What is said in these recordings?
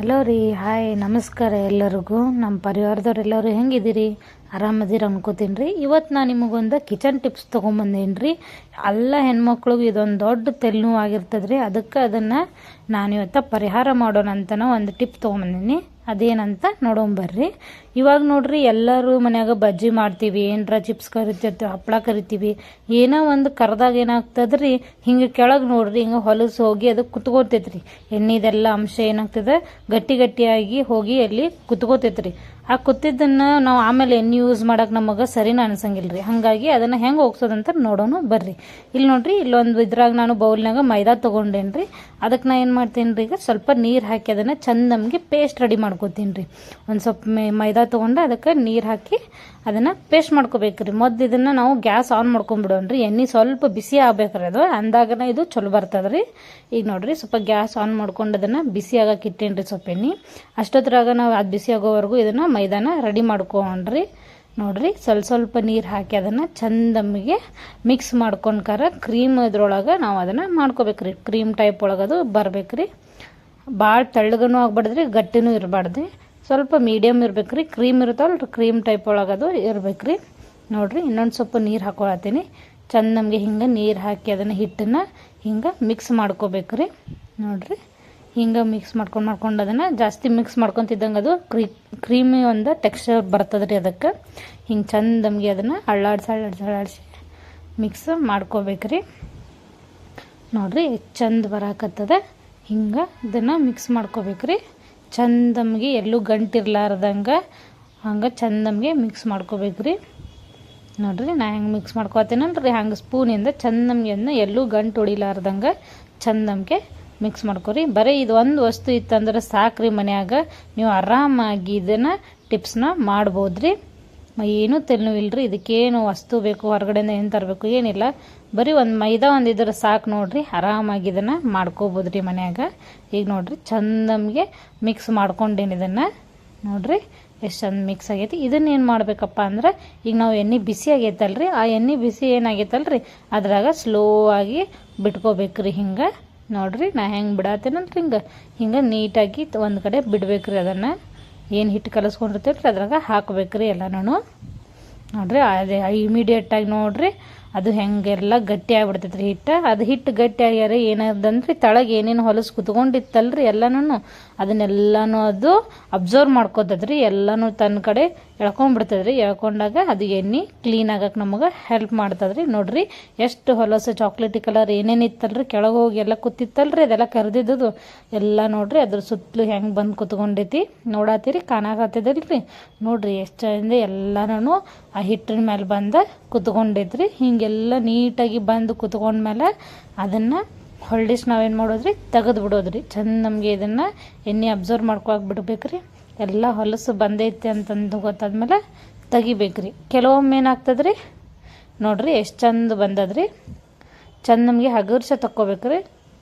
Hello ರೀ, hi, ನಮಸ್ಕಾರ ಎಲ್ಲರಿಗೂ. ನಮ್ಮ ಪರಿವಾರದವ್ರೆಲ್ಲರೂ ಹೆಂಗಿದ್ದೀರಿ? ಆರಾಮದಿರ ಅನ್ಕೋತೀನಿ ರೀ. ಇವತ್ತು ನಾನು ನಿಮಗೊಂದು ಕಿಚನ್ ಟಿಪ್ಸ್ ತೊಗೊಂಬಂದೇನಿ ರೀ. ಎಲ್ಲ ಹೆಣ್ಮಕ್ಳಿಗೂ ಇದೊಂದು ದೊಡ್ಡ ತಲೆನೋವು ಆಗಿರ್ತದೆ ರೀ. ಅದಕ್ಕೆ ಅದನ್ನು ನಾನು ಇವತ್ತು ಪರಿಹಾರ ಮಾಡೋಣ ಅಂತನೋ ಒಂದು ಟಿಪ್ ತೊಗೊಂಬಂದೀನಿ. ಅದೇನಂತ ನೋಡೋಂಬರ್ರಿ. ಇವಾಗ ನೋಡ್ರಿ, ಎಲ್ಲರೂ ಮನ್ಯಾಗ ಬಜ್ಜಿ ಮಾಡ್ತೀವಿ, ಏನರ ಚಿಪ್ಸ್ ಕರಿತಿರ್ತೀವಿ, ಹಪ್ಪಳ ಕರಿತೀವಿ. ಏನೋ ಒಂದು ಕರ್ದಾಗ ಏನಾಗ್ತದ್ರಿ, ಹಿಂಗೆ ಕೆಳಗೆ ನೋಡ್ರಿ, ಹಿಂಗೆ ಹೊಲಸು ಹೋಗಿ ಅದು ಕುತ್ಕೋತೈತ್ರಿ. ಎಣ್ಣೆದೆಲ್ಲ ಅಂಶ ಏನಾಗ್ತದೆ, ಗಟ್ಟಿ ಗಟ್ಟಿಯಾಗಿ ಹೋಗಿ ಅಲ್ಲಿ ಕುತ್ಕೋತೈತ್ರಿ. ಆ ಕುತ್ತಿದ್ದನ್ನು ನಾವು ಆಮೇಲೆ ಎಣ್ಣೆ ಯೂಸ್ ಮಾಡಕ್ಕೆ ನಮಗೆ ಸರಿನ ಅನ್ಸಂಗಿಲ್ಲ ರೀ. ಹಾಗಾಗಿ ಅದನ್ನು ಹೆಂಗೆ ಹೋಗ್ಸೋದಂತ ನೋಡೋಣ ಬರ್ರಿ. ಇಲ್ಲಿ ನೋಡ್ರಿ, ಇಲ್ಲೊಂದು ಇದ್ರಾಗ ನಾನು ಬೌಲ್ನಾಗ ಮೈದಾ ತೊಗೊಂಡೇನಿ ರೀ. ಅದಕ್ಕೆ ನಾ ಏನು ಮಾಡ್ತೀನಿ ರೀ, ಈಗ ಸ್ವಲ್ಪ ನೀರು ಹಾಕಿ ಅದನ್ನು ಚಂದ ನಮಗೆ ಪೇಸ್ಟ್ ರೆಡಿ ಮಾಡ್ಕೋತೀನಿ ರೀ. ಒಂದು ಸ್ವಲ್ಪ ಮೈದಾ ತೊಗೊಂಡು ಅದಕ್ಕೆ ನೀರು ಹಾಕಿ ಅದನ್ನು ಪೇಸ್ಟ್ ಮಾಡ್ಕೋಬೇಕು ರೀ. ಮೊದಲು ಇದನ್ನು ನಾವು ಗ್ಯಾಸ್ ಆನ್ ಮಾಡ್ಕೊಂಡ್ಬಿಡೋಣ್ರಿ. ಎಣ್ಣೆ ಸ್ವಲ್ಪ ಬಿಸಿ ಆಗ್ಬೇಕ್ರಿ, ಅದು ಅಂದಾಗನ ಇದು ಚಲೋ ಬರ್ತದೆ ರೀ. ಈಗ ನೋಡ್ರಿ, ಸ್ವಲ್ಪ ಗ್ಯಾಸ್ ಆನ್ ಮಾಡ್ಕೊಂಡು ಅದನ್ನು ಬಿಸಿ ಆಗಕ್ಕೆ ಇಟ್ಟೇನಿ ರೀ ಸ್ವಲ್ಪ ಎಣ್ಣೆ. ಅಷ್ಟೊತ್ತರಾಗ ನಾವು ಅದು ಬಿಸಿ ಆಗೋವರೆಗೂ ಇದನ್ನು ಮೈದಾನ ರೆಡಿ ಮಾಡ್ಕೊಂಡ್ರಿ. ನೋಡ್ರಿ, ಸ್ವಲ್ಪ ನೀರು ಹಾಕಿ ಅದನ್ನು ಚಂದಮ್ಮಿಗೆ ಮಿಕ್ಸ್ ಮಾಡ್ಕೊಂಡ್ಕಾರ ಕ್ರೀಮ್ ಇದ್ರೊಳಗೆ ನಾವು ಅದನ್ನು ಮಾಡ್ಕೋಬೇಕ್ರಿ. ಕ್ರೀಮ್ ಟೈಪ್ ಒಳಗೆ ಅದು ಬರ್ಬೇಕ್ರಿ. ಭಾಳ ತೆಳ್ಳಗನೂ ಆಗ್ಬಾರ್ದ್ರಿ, ಗಟ್ಟಿನೂ ಇರಬಾರ್ದು, ಸ್ವಲ್ಪ ಮೀಡಿಯಮ್ ಇರ್ಬೇಕ್ರಿ. ಕ್ರೀಮ್ ಇರುತ್ತಲ್ಲ, ಕ್ರೀಮ್ ಟೈಪ್ ಒಳಗೆ ಅದು ಇರ್ಬೇಕ್ರಿ. ನೋಡ್ರಿ, ಇನ್ನೊಂದು ಸ್ವಲ್ಪ ನೀರು ಹಾಕೊಳತ್ತೀನಿ. ಚಂದ ನಮಗೆ ಹಿಂಗೆ ನೀರು ಹಾಕಿ ಅದನ್ನು ಹಿಟ್ಟನ್ನು ಹಿಂಗೆ ಮಿಕ್ಸ್ ಮಾಡ್ಕೋಬೇಕ್ರಿ. ನೋಡ್ರಿ, ಹಿಂಗೆ ಮಿಕ್ಸ್ ಮಾಡ್ಕೊಂಡು ಅದನ್ನು ಜಾಸ್ತಿ ಮಿಕ್ಸ್ ಮಾಡ್ಕೊತಿದ್ದಂಗೆ ಅದು ಕ್ರೀಮಿ ಒಂದು ಟೆಕ್ಸ್ಚರ್ ಬರ್ತದೆ ರೀ. ಅದಕ್ಕೆ ಹಿಂಗೆ ಚಂದ ನಮಗೆ ಅದನ್ನು ಅಳ್ಳಾಡ್ಸಿ ಮಿಕ್ಸ್ ಮಾಡ್ಕೋಬೇಕ್ರಿ. ನೋಡ್ರಿ, ಚಂದ ಬರಾಕತ್ತದ. ಹಿಂಗೆ ಇದನ್ನು ಮಿಕ್ಸ್ ಮಾಡ್ಕೋಬೇಕ್ರಿ. ಚಂದ ನಮಗೆ ಎಲ್ಲೂ ಗಂಟಿರ್ಲಾರ್ದಂಗೆ ಹಂಗೆ ಚಂದ ನಮಗೆ ಮಿಕ್ಸ್ ಮಾಡ್ಕೋಬೇಕ್ರಿ. ನೋಡ್ರಿ, ನಾ ಹೆಂಗೆ ಮಿಕ್ಸ್ ಮಾಡ್ಕೋತೀನಲ್ರಿ, ಹಂಗೆ ಸ್ಪೂನಿಂದ ಚಂದ ನಮಗೆ ಅದನ್ನ ಎಲ್ಲೂ ಗಂಟು ಹೊಡಿಲಾರ್ದಂಗೆ ಚಂದ ನಮಗೆ ಮಿಕ್ಸ್ ಮಾಡ್ಕೊರಿ. ಬರೀ ಇದು ಒಂದು ವಸ್ತು ಇತ್ತಂದ್ರೆ ಸಾಕ್ರಿ, ಮನ್ಯಾಗ ನೀವು ಆರಾಮಾಗಿ ಇದನ್ನು ಟಿಪ್ಸ್ನ ಮಾಡ್ಬೋದ್ರಿ. ಏನೂ ತೆಲ್ನೋವಿಲ್ರಿ. ಇದಕ್ಕೇನು ವಸ್ತು ಬೇಕು, ಹೊರಗಡೆಯಿಂದ ಏನು ತರಬೇಕು ಏನಿಲ್ಲ. ಬರೀ ಒಂದು ಮೈದಾ ಒಂದು ಇದ್ರೆ ಸಾಕು ನೋಡ್ರಿ, ಆರಾಮಾಗಿ ಇದನ್ನು ಮಾಡ್ಕೋಬೋದ್ರಿ ಮನ್ಯಾಗ. ಈಗ ನೋಡ್ರಿ, ಚಂದ ನಮಗೆ ಮಿಕ್ಸ್ ಮಾಡ್ಕೊಂಡೇನಿ ಇದನ್ನು. ನೋಡ್ರಿ, ಎಷ್ಟು ಚಂದ ಮಿಕ್ಸ್ ಆಗೈತಿ. ಇದನ್ನೇನು ಮಾಡಬೇಕಪ್ಪ ಅಂದ್ರೆ, ಈಗ ನಾವು ಎಣ್ಣೆ ಬಿಸಿ ಆಗೈತಲ್ರಿ, ಆ ಎಣ್ಣೆ ಬಿಸಿ ಏನಾಗೈತಲ್ರಿ ಅದ್ರಾಗ ಸ್ಲೋ ಆಗಿ ಬಿಟ್ಕೋಬೇಕ್ರಿ. ಹಿಂಗೆ ನೋಡ್ರಿ, ನಾ ಹೆಂಗೆ ಬಿಡತ್ತೇನಂದ್ರೆ ಹಿಂಗೆ ನೀಟಾಗಿ ಒಂದು ಕಡೆ ಬಿಡ್ಬೇಕ್ರಿ. ಅದನ್ನು ಏನು ಹಿಟ್ಟು ಕಲಸ್ಕೊಂಡಿರ್ತೀವಿ ರೀ ಅದ್ರಾಗ ಹಾಕ್ಬೇಕ್ರಿ ಎಲ್ಲನೂ. ನೋಡ್ರಿ, ಅದೇ ಇಮಿಡಿಯೇಟಾಗಿ ನೋಡ್ರಿ ಅದು ಹೆಂಗೆಲ್ಲ ಗಟ್ಟಿ ಆಗ್ಬಿಡ್ತೈತೆ ರೀ ಹಿಟ್ಟು. ಅದು ಹಿಟ್ಟು ಗಟ್ಟಿ ಆಗ್ಯಾರ ಏನದಂದ್ರೆ ತಳಗೆ ಏನೇನು ಹೊಲಸು ಕುತ್ಕೊಂಡಿತ್ತಲ್ರಿ ಎಲ್ಲನೂ ಅದನ್ನೆಲ್ಲನೂ ಅದು ಅಬ್ಸರ್ವ್ ಮಾಡ್ಕೋತದ್ರಿ. ಎಲ್ಲನೂ ತನ್ನ ಕಡೆ ಎಳ್ಕೊಂಡ್ಬಿಡ್ತದ್ರಿ. ಎಳ್ಕೊಂಡಾಗ ಅದು ಎಣ್ಣೆ ಕ್ಲೀನ್ ಆಗಕ್ಕೆ ನಮಗೆ ಹೆಲ್ಪ್ ಮಾಡ್ತದ್ರಿ. ನೋಡ್ರಿ, ಎಷ್ಟು ಹೊಲಸು ಚಾಕ್ಲೇಟಿ ಕಲರ್ ಏನೇನು ಇತ್ತಲ್ರಿ ಕೆಳಗೆ ಹೋಗಿ ಎಲ್ಲ ಕೂತಿತ್ತಲ್ರಿ, ಅದೆಲ್ಲ ಕರೆದಿದ್ದು ಎಲ್ಲ ನೋಡ್ರಿ ಅದ್ರ ಸುತ್ತಲೂ ಹೆಂಗೆ ಬಂದು ಕುತ್ಕೊಂಡೈತಿ ನೋಡತ್ತೀರಿ, ಕಾಣಾಕತ್ತಿದಲ್ರಿ. ನೋಡ್ರಿ, ಎಷ್ಟು ಚಂದ ಎಲ್ಲನೂ ಆ ಹಿಟ್ಟಿನ ಮೇಲೆ ಬಂದು ಕುತ್ಕೊಂಡೈತ್ರಿ. ಹಿಂಗೆಲ್ಲ ನೀಟಾಗಿ ಬಂದು ಕುತ್ಕೊಂಡ್ಮೇಲೆ ಅದನ್ನು ಹೊಳ್ಳಿಸಿ ನಾವೇನು ಮಾಡೋದ್ರಿ, ತೆಗೆದು ಬಿಡೋದ್ರಿ. ಚಂದ ನಮಗೆ ಇದನ್ನು ಎಣ್ಣೆ ಅಬ್ಸರ್ವ್ ಮಾಡ್ಕೊಳಕ್ಕೆ ಬಿಡ್ಬೇಕ್ರಿ. ಎಲ್ಲ ಹೊಲಸು ಬಂದೈತೆ ಅಂತಂದು ಗೊತ್ತಾದ್ಮೇಲೆ ತೆಗಿಬೇಕ್ರಿ. ಕೆಲವೊಮ್ಮೆ ಏನಾಗ್ತದ್ರಿ, ನೋಡ್ರಿ ಎಷ್ಟು ಚಂದ ಬಂದದ್ರಿ. ಚಂದ ನಮಗೆ ಹಗರ್ಸ ತಕ್ಕೋಬೇಕ್ರಿ.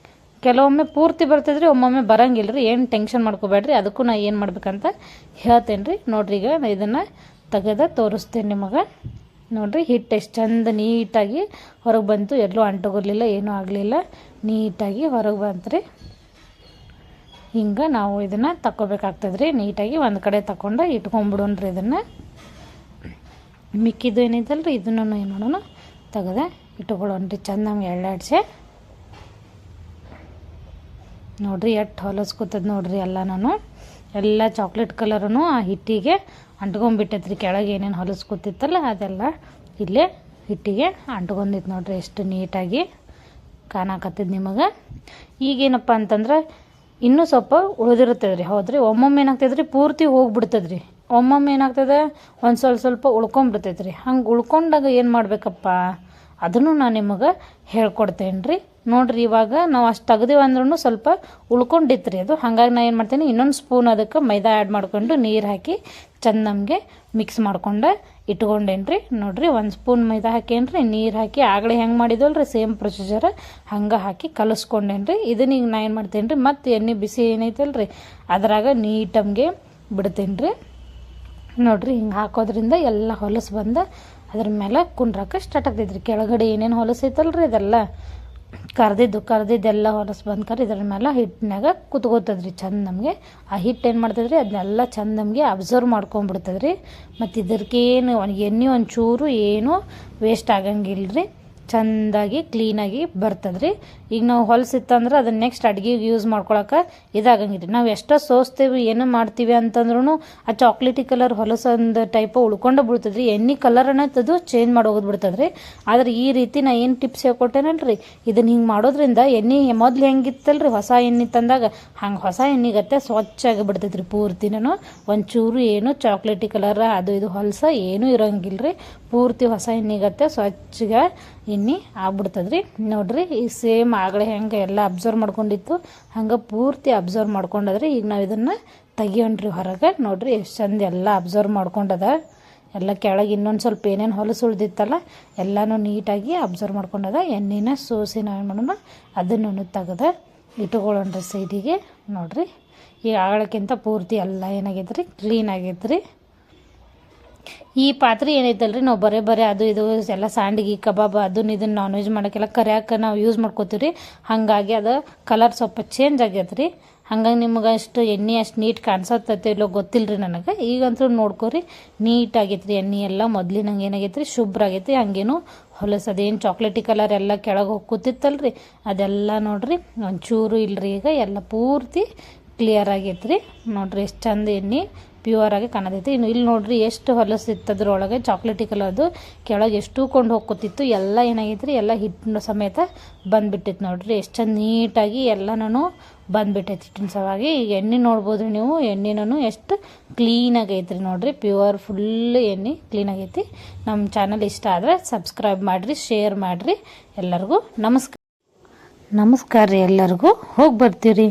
ಕೆಲವೊಮ್ಮೆ ಪೂರ್ತಿ ಬರ್ತದ್ರಿ, ಒಮ್ಮೊಮ್ಮೆ ಬರಂಗಿಲ್ಲ ರೀ. ಏನು ಟೆನ್ಷನ್ ಮಾಡ್ಕೋಬೇಡ್ರಿ. ಅದಕ್ಕೂ ನಾ ಏನು ಮಾಡ್ಬೇಕಂತ ಹೇಳ್ತೇನೆ ರೀ. ನೋಡ್ರಿ, ಈಗ ಇದನ್ನು ತೆಗೆದ ತೋರಿಸ್ತೇನೆ ನಿಮಗೆ. ನೋಡ್ರಿ, ಹಿಟ್ಟು ಎಷ್ಟು ಚಂದ ನೀಟಾಗಿ ಹೊರಗೆ ಬಂತು, ಎಲ್ಲೂ ಅಂಟೋಗಿರ್ಲಿಲ್ಲ, ಏನೂ ಆಗಲಿಲ್ಲ, ನೀಟಾಗಿ ಹೊರಗೆ ಬಂತು. ಹಿಂಗೆ ನಾವು ಇದನ್ನು ತಕ್ಕೋಬೇಕಾಗ್ತದ್ರಿ. ನೀಟಾಗಿ ಒಂದು ಕಡೆ ತಗೊಂಡು ಇಟ್ಕೊಂಡ್ಬಿಡೋಣ್ರಿ. ಇದನ್ನು ಮಿಕ್ಕಿದ್ದು ಏನೈತಲ್ರಿ ಇದನ್ನು ಏನು ಮಾಡೋಣ, ತೆಗೆದ ಇಟ್ಕೊಳ್ಳೋಣ್ರಿ. ಚಂದ ನಮ್ಗೆ ಎಳ್ಳಾಡ್ಸೆ. ನೋಡ್ರಿ, ಎಷ್ಟು ಹೊಲಸ್ಕೊತದ ನೋಡ್ರಿ. ಎಲ್ಲ ಚಾಕ್ಲೇಟ್ ಕಲರೂ ಆ ಹಿಟ್ಟಿಗೆ ಅಂಟ್ಕೊಂಡ್ಬಿಟ್ಟೈತ್ರಿ. ಕೆಳಗೆ ಏನೇನು ಹೊಲಸ್ಕೊತಿತ್ತಲ್ಲ ಅದೆಲ್ಲ ಇಲ್ಲೇ ಹಿಟ್ಟಿಗೆ ಅಂಟ್ಕೊಂಡಿತ್ತು. ನೋಡ್ರಿ, ಎಷ್ಟು ನೀಟಾಗಿ ಕಾಣಕತ್ತಿದ್ ನಿಮಗೆ. ಈಗೇನಪ್ಪ ಅಂತಂದ್ರೆ ಇನ್ನೂ ಸ್ವಲ್ಪ ಉಳಿದಿರ್ತದ್ರಿ. ಹೌದ್ರಿ, ಒಮ್ಮೊಮ್ಮೆ ಏನಾಗ್ತದ್ರಿ ಪೂರ್ತಿ ಹೋಗ್ಬಿಡ್ತದ್ರಿ. ಒಮ್ಮೊಮ್ಮೆ ಏನಾಗ್ತದೆ ಒಂದು ಸ್ವಲ್ಪ ಉಳ್ಕೊಂಡ್ಬಿಡ್ತೈತ್ರಿ. ಹಂಗೆ ಉಳ್ಕೊಂಡಾಗ ಏನು ಮಾಡಬೇಕಪ್ಪ ಅದನ್ನು ನಾನು ನಿಮಗೆ ಹೇಳ್ಕೊಡ್ತೇನೆ ರೀ. ನೋಡ್ರಿ, ಇವಾಗ ನಾವು ಅಷ್ಟು ತೆಗ್ದೇವು ಅಂದ್ರೂ ಸ್ವಲ್ಪ ಉಳ್ಕೊಂಡಿತ್ತು ಅದು. ಹಾಗಾಗಿ ನಾನು ಏನು ಮಾಡ್ತೀನಿ, ಇನ್ನೊಂದು ಸ್ಪೂನ್ ಅದಕ್ಕೆ ಮೈದಾ ಆ್ಯಡ್ ಮಾಡ್ಕೊಂಡು ನೀರು ಹಾಕಿ ಚಂದ ನಮಗೆ ಮಿಕ್ಸ್ ಮಾಡ್ಕೊಂಡು ಇಟ್ಕೊಂಡೇನಿ ರೀ. ನೋಡ್ರಿ, ಒಂದು ಸ್ಪೂನ್ ಮೈದಾ ಹಾಕೇನಿ ರೀ, ನೀರು ಹಾಕಿ ಆಗಲೇ ಹೆಂಗೆ ಮಾಡಿದ್ವಲ್ರಿ ಸೇಮ್ ಪ್ರೊಸೀಜರ್ ಹಂಗೆ ಹಾಕಿ ಕಲಿಸ್ಕೊಂಡೇನಿ ರೀ. ಇದನ್ನ ಈಗ ನಾ ಏನು ಮಾಡ್ತೇನೆ ರೀ, ಮತ್ತು ಎಣ್ಣೆ ಬಿಸಿ ಏನೈತಲ್ರಿ ಅದ್ರಾಗ ನೀಟಮ್ಗೆ ಬಿಡ್ತೇನೆ ರೀ. ನೋಡ್ರಿ, ಹಿಂಗೆ ಹಾಕೋದ್ರಿಂದ ಎಲ್ಲ ಹೊಲಸು ಬಂದು ಅದ್ರ ಮೇಲೆ ಕುಂಡ್ರಕ್ಕೆ ಸ್ಟಾರ್ಟ್ ಆಗ್ತೈತ್ರಿ. ಕೆಳಗಡೆ ಏನೇನು ಹೊಲಸು ಐತಲ್ರಿ ಅದೆಲ್ಲ ಕರ್ದಿದ್ದೆಲ್ಲ ಹೊಲಸು ಬಂದ್ಕರ ಇದ್ರ ಮೇಲೆ ಹಿಟ್ಟಿನಾಗ ಕುತ್ಕೋತದ್ರಿ ಚಂದ ನಮಗೆ. ಆ ಹಿಟ್ಟು ಏನು ಮಾಡ್ತದ್ರಿ ಅದನ್ನೆಲ್ಲ ಚಂದ ನಮಗೆ ಅಬ್ಸರ್ವ್ ಮಾಡ್ಕೊಂಬಿಡ್ತದ್ರಿ. ಮತ್ತು ಇದಕ್ಕೇನು ಎಣ್ಣೆ ಒಂಚೂರು ಏನು ವೇಸ್ಟ್ ಆಗಂಗಿಲ್ಲ ರೀ, ಚೆಂದಾಗಿ ಕ್ಲೀನಾಗಿ ಬರ್ತದ್ರಿ. ಈಗ ನಾವು ಹೊಲಸಿತ್ತಂದ್ರೆ ಅದನ್ನ ನೆಕ್ಸ್ಟ್ ಅಡುಗೆಗೆ ಯೂಸ್ ಮಾಡ್ಕೊಳಕ್ಕೆ ಇದಾಗಂಗಿಲ್ಲ. ನಾವು ಎಷ್ಟೋ ಸೋಸ್ತೀವಿ ಏನೋ ಮಾಡ್ತೀವಿ ಅಂತಂದ್ರೂ ಆ ಚಾಕ್ಲೇಟಿ ಕಲರ್ ಹೊಲಸಂದು ಟೈಪ್ ಉಳ್ಕೊಂಡು ಬಿಡ್ತದ್ರಿ. ಎಣ್ಣೆ ಕಲರ್ ಅನ್ನೋದು ಚೇಂಜ್ ಮಾಡಿ ಹೋಗೋದು ಬಿಡ್ತದ್ರಿ. ಆದರೆ ಈ ರೀತಿ ನಾ ಏನು ಟಿಪ್ಸ್ ಹೇಳ್ಕೊಟ್ಟೇನಲ್ರಿ, ಇದನ್ನ ಹಿಂಗೆ ಮಾಡೋದ್ರಿಂದ ಎಣ್ಣೆ ಮೊದ್ಲು ಹೆಂಗಿತ್ತಲ್ರಿ ಹೊಸ ಎಣ್ಣೆ ತಂದಾಗ ಹಂಗೆ ಹೊಸ ಎಣ್ಣೆಗತ್ತೆ ಸ್ವಚ್ಛಾಗಿ ಬಿಡ್ತೈತ್ರಿ ಪೂರ್ತಿನೂ. ಒಂಚೂರು ಏನು ಚಾಕ್ಲೇಟಿ ಕಲರ್ ಅದು ಇದು ಹೊಲಸ ಏನೂ ಇರೋಂಗಿಲ್ಲ ರೀ. ಪೂರ್ತಿ ಹೊಸ ಎಣ್ಣೆಗತ್ತೆ ಸ್ವಚ್ಛಗೆ ಎಣ್ಣೆ ಆಗ್ಬಿಡ್ತದ್ರಿ. ನೋಡ್ರಿ ಈಗ ಸೇಮ್ ಆಗಲೇ ಹೆಂಗೆ ಎಲ್ಲ ಅಬ್ಸರ್ವ್ ಮಾಡ್ಕೊಂಡಿತ್ತು ಹಂಗೆ ಪೂರ್ತಿ ಅಬ್ಸರ್ವ್ ಮಾಡ್ಕೊಂಡದ್ರಿ. ಈಗ ನಾವು ಇದನ್ನು ತೆಗಿಯೋಣ್ರಿ ಹೊರಗೆ. ನೋಡ್ರಿ ಎಷ್ಟು ಚಂದ ಎಲ್ಲ ಅಬ್ಸರ್ವ್ ಮಾಡ್ಕೊಂಡದ. ಎಲ್ಲ ಕೆಳಗೆ ಇನ್ನೊಂದು ಸ್ವಲ್ಪ ಏನೇನು ಹೊಲಸು ಉಳ್ದಿತ್ತಲ್ಲ ಎಲ್ಲನೂ ನೀಟಾಗಿ ಅಬ್ಸರ್ವ್ ಮಾಡ್ಕೊಂಡದ. ಎಣ್ಣೆನ ಸೋಸಿ ನಾವೇನು ಮಾಡೋಣ ಅದನ್ನು ತೆಗೆದ ಇಟ್ಕೊಳ್ಳೋಣ್ರಿ ಸೈಡಿಗೆ. ನೋಡ್ರಿ ಈಗ ಆಗಳಕ್ಕಿಂತ ಪೂರ್ತಿ ಎಲ್ಲ ಏನಾಗೈತ್ರಿ ಕ್ಲೀನ್ ಆಗೈತ್ರಿ. ಈ ಪಾತ್ರೆ ಏನೈತಲ್ರಿ ನಾವು ಬರೀ ಅದು ಇದು ಎಲ್ಲ ಸಂಡಿಗೆ ಕಬಾಬ್ ಅದನ್ನ ಇದನ್ನು ನಾನ್ ವೆಜ್ ಮಾಡೋಕ್ಕೆಲ್ಲ ಕರಿಯಾಕೆ ನಾವು ಯೂಸ್ ಮಾಡ್ಕೋತೀವಿ ರೀ. ಹಾಗಾಗಿ ಅದು ಕಲರ್ ಸ್ವಲ್ಪ ಚೇಂಜ್ ಆಗೈತೆ ರೀ. ಹಂಗಾಗಿ ನಿಮ್ಗೆ ಅಷ್ಟು ಎಣ್ಣೆ ಅಷ್ಟು ನೀಟ್ ಕಾಣಿಸತ್ತೈತೆ ಇಲ್ಲೋ ಗೊತ್ತಿಲ್ಲ ರೀ ನನಗೆ. ಈಗಂತೂ ನೋಡ್ಕೊರಿ ನೀಟಾಗೈತೆ ರೀ ಎಣ್ಣೆ ಎಲ್ಲ ಮೊದಲಿನಂಗೆ ಏನಾಗೈತೆ ರೀ ಶುಭ್ರ ಆಗೈತೆ. ಹಂಗೇನು ಹೊಲಸು ಅದೇನು ಚಾಕ್ಲೇಟಿ ಕಲರ್ ಎಲ್ಲ ಕೆಳಗೆ ಹೋಗಿ ಕೂತಿತ್ತಲ್ರಿ ಅದೆಲ್ಲ ನೋಡ್ರಿ ಒಂಚೂರು ಇಲ್ಲರಿ. ಈಗ ಎಲ್ಲ ಪೂರ್ತಿ ಕ್ಲಿಯರ್ ಆಗೈತೆ ರೀ. ನೋಡ್ರಿ ಎಷ್ಟು ಚಂದ ಎಣ್ಣೆ ಪ್ಯೂರ್ ಆಗಿ ಕಾಣತೈತಿ. ಇನ್ನು ಇಲ್ಲಿ ನೋಡ್ರಿ ಎಷ್ಟು ಹೊಲಸಿತ್ತು ಅದ್ರೊಳಗೆ ಚಾಕ್ಲೇಟಿ ಕಲರ್ದು ಕೆಳಗೆ ಎಷ್ಟು ಕೊಂಡು ಹೋಗ್ಕೊತಿತ್ತು ಎಲ್ಲ ಏನಾಗೈತ್ರಿ ಎಲ್ಲ ಹಿಟ್ಟಿನ ಸಮೇತ ಬಂದುಬಿಟ್ಟಿತ್ತು. ನೋಡ್ರಿ ಎಷ್ಟು ಚಂದ ನೀಟಾಗಿ ಎಲ್ಲನೂ ಬಂದುಬಿಟ್ಟೈತಿ ಹಿಟ್ಟಿನ ಸಲುವಾಗಿ. ಈಗ ಎಣ್ಣೆ ನೋಡ್ಬೋದು ನೀವು, ಎಣ್ಣೆನೂ ಎಷ್ಟು ಕ್ಲೀನಾಗೈತ್ರಿ. ನೋಡ್ರಿ ಪ್ಯೂರ್ ಫುಲ್ ಎಣ್ಣೆ ಕ್ಲೀನಾಗೈತಿ. ನಮ್ಮ ಚಾನಲ್ ಇಷ್ಟ ಆದರೆ ಸಬ್ಸ್ಕ್ರೈಬ್ ಮಾಡಿರಿ, ಶೇರ್ ಮಾಡಿರಿ. ಎಲ್ಲರಿಗೂ ನಮಸ್ಕಾರ ರೀ. ಎಲ್ಲರಿಗೂ ಹೋಗಿ ಬರ್ತೀವಿ ರೀ.